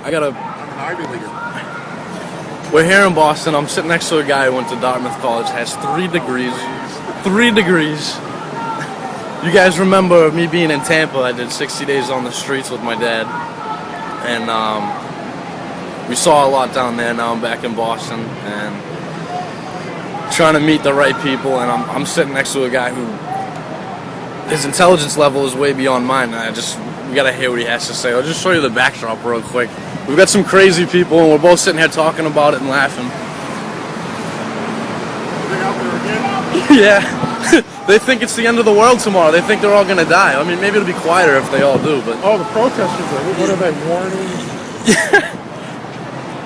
I'm an Ivy Leaguer. We're here in Boston. I'm sitting next to a guy who went to Dartmouth College, has 3 degrees. 3 degrees. You guys remember me being in Tampa? I did 60 days on the streets with my dad. And we saw a lot down there. Now I'm back in Boston and trying to meet the right people. And I'm sitting next to a guy who, his intelligence level is way beyond mine. We gotta hear what he has to say. I'll just show you the backdrop real quick. We've got some crazy people, and we're both sitting here talking about it and laughing. Yeah. They think it's the end of the world tomorrow. They think they're all gonna die. I mean, maybe it'll be quieter if they all do, but... Oh, the protesters, what are they,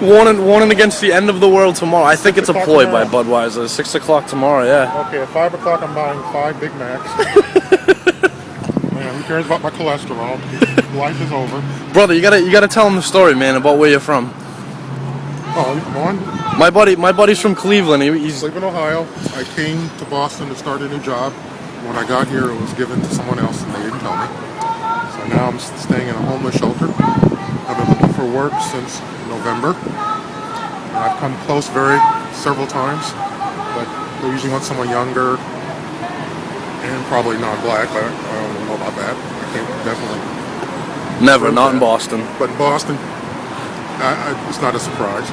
warning? Warning against the end of the world tomorrow. I think it's a ploy by Budweiser. 6 o'clock tomorrow, yeah. Okay, at 5 o'clock I'm buying 5 Big Macs. Man, who cares about my cholesterol? Life is over. Brother, you gotta tell them the story, man, about where you're from. Oh, come on. My buddy's from Cleveland. He's Cleveland, Ohio. I came to Boston to start a new job. When I got here, it was given to someone else, and they didn't tell me. So now I'm staying in a homeless shelter. I've been looking for work since November. And I've come close several times, but they usually want someone younger and probably non-black. But I don't know about that. I think definitely. Never, not in Boston. But in Boston, it's not a surprise.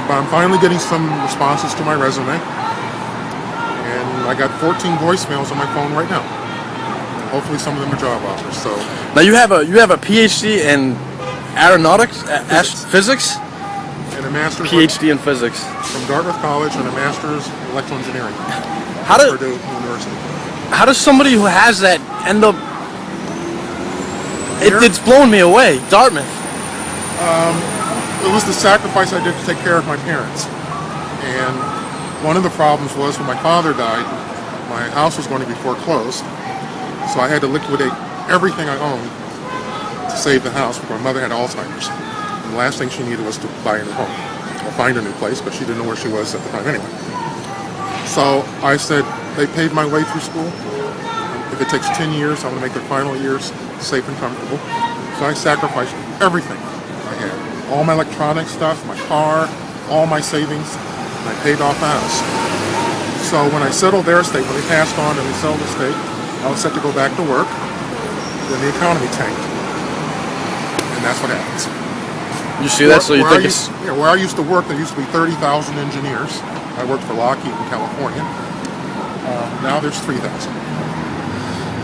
But I'm finally getting some responses to my resume, and I got 14 voicemails on my phone right now. Hopefully, some of them are job offers. So now you have a PhD in aeronautics, physics, and a master's PhD in physics from Dartmouth College, and a master's in electrical engineering. Purdue University. How does somebody who has that end up? It's blown me away. Dartmouth. It was the sacrifice I did to take care of my parents. And one of the problems was when my father died, my house was going to be foreclosed. So I had to liquidate everything I owned to save the house because my mother had Alzheimer's. And the last thing she needed was to buy a new home or find a new place, but she didn't know where she was at the time anyway. So I said, they paid my way through school. If it takes 10 years, I'm going to make their final years safe and comfortable. So I sacrificed everything I had. All my electronic stuff, my car, all my savings, and I paid off the house. So when I settled their estate, when they passed on and they sold the estate, I was set to go back to work. Then the economy tanked. And that's what happens. You see that? So you think it's... Yeah, where I used to work, there used to be 30,000 engineers. I worked for Lockheed in California. Now there's 3,000.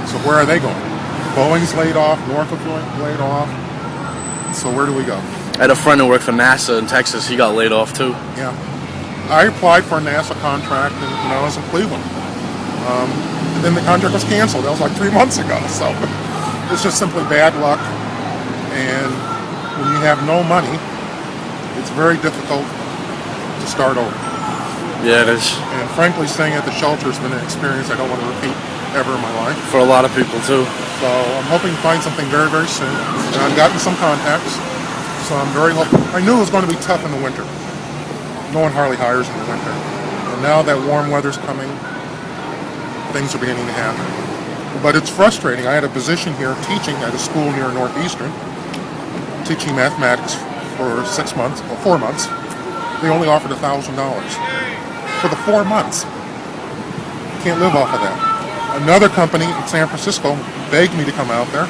So where are they going? Boeing's laid off, Norfolk laid off. So where do we go? I had a friend who worked for NASA in Texas. He got laid off too. Yeah. I applied for a NASA contract when I was in Cleveland. And then the contract was canceled. That was like 3 months ago. So it's just simply bad luck. And when you have no money, it's very difficult to start over. Yeah, it is. And frankly, staying at the shelter has been an experience I don't want to repeat ever in my life. For a lot of people too. So I'm hoping to find something very, very soon. And I've gotten some contacts. So I'm very hopeful. I knew it was going to be tough in the winter. No one hardly hires in the winter. And now that warm weather's coming, things are beginning to happen. But it's frustrating. I had a position here teaching at a school near Northeastern, teaching mathematics for 6 months, or 4 months. They only offered $1,000 for the 4 months. Can't live off of that. Another company in San Francisco begged me to come out there,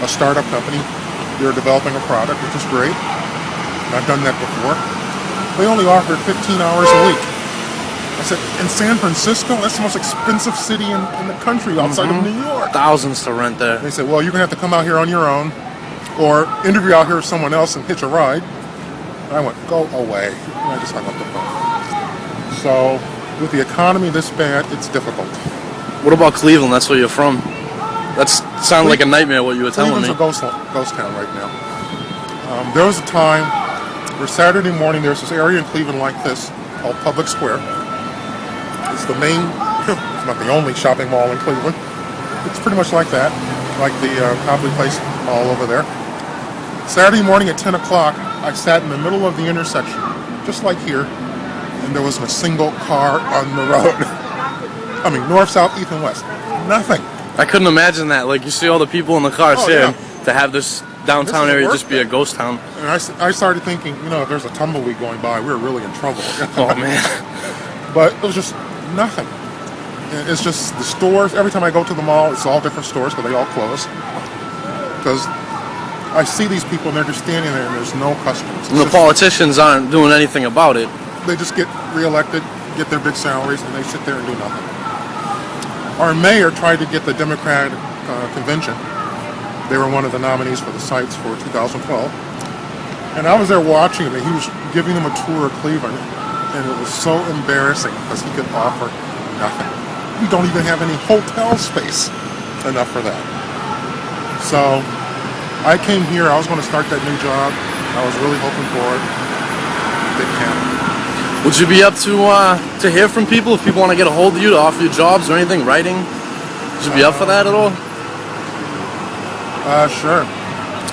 a startup company. They're developing a product, which is great. I've done that before. They only offered 15 hours a week. I said, in San Francisco? That's the most expensive city in the country outside of New York. Thousands to rent there. They said, well, you're going to have to come out here on your own or interview out here with someone else and hitch a ride. And I went, go away. And I just hung up the phone. So with the economy this bad, it's difficult. What about Cleveland? That's where you're from. That sounded like a nightmare what you were telling me. Cleveland's a ghost town right now. There was a time where Saturday morning there's this area in Cleveland like this called Public Square. It's the main, it's not the only shopping mall in Cleveland. It's pretty much like that, like the Copley Place Mall over there. Saturday morning at 10 o'clock, I sat in the middle of the intersection, just like here, and there wasn't a single car on the road. I mean, north, south, east, and west. Nothing. I couldn't imagine that. Like, you see all the people in the cars here, to have this downtown This is area work just be a ghost town. And I started thinking, you know, if there's a tumbleweed going by, we're really in trouble. Oh man. But it was just nothing. It's just the stores. Every time I go to the mall, it's all different stores, but they all close. Because I see these people and they're just standing there and there's no customers. And the politicians aren't doing anything about it. They just get reelected, get their big salaries, and they sit there and do nothing. Our mayor tried to get the Democratic convention. They were one of the nominees for the sites for 2012. And I was there watching him, and he was giving them a tour of Cleveland, and it was so embarrassing because he could offer nothing. We don't even have any hotel space enough for that. So I came here, I was going to start that new job. I was really hoping for it. Didn't happen. Would you be up to hear from people if people want to get a hold of you to offer you jobs or anything, writing? Would you be up for that at all? Sure.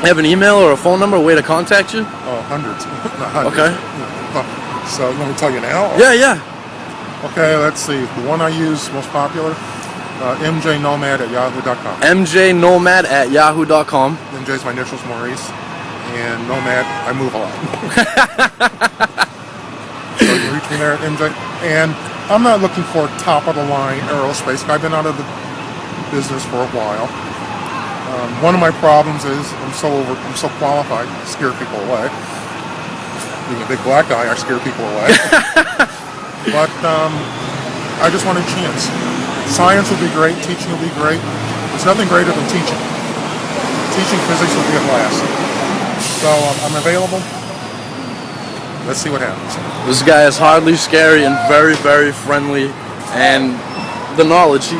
You have an email or a phone number, a way to contact you? Oh, hundreds. Not hundreds. Okay. So you want me to tell you now? Yeah, yeah. Okay, let's see. The one I use, most popular, mjnomad@yahoo.com. mjnomad@yahoo.com. MJ's my initials, Maurice. And Nomad, I move a lot. So you can reach me there at MJ. And I'm not looking for top-of-the-line aerospace. I've been out of the business for a while. One of my problems is I'm so qualified, I scare people away. Being a big black guy, I scare people away. But I just want a chance. Science will be great, teaching will be great. There's nothing greater than teaching. Teaching physics will be a blast. So I'm available. Let's see what happens. This guy is hardly scary and very, very friendly, and the knowledge,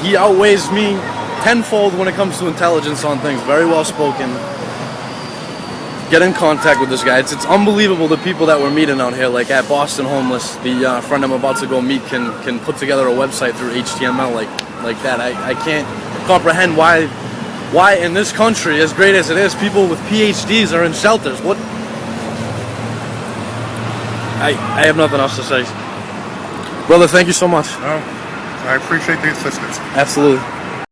he outweighs me tenfold when it comes to intelligence on things. Very well spoken. Get in contact with this guy. It's unbelievable the people that we're meeting out here, like at Boston Homeless. The friend I'm about to go meet can put together a website through HTML like that. I can't comprehend why in this country, as great as it is, people with PhDs are in shelters. What? I have nothing else to say. Brother, thank you so much. I appreciate the assistance. Absolutely.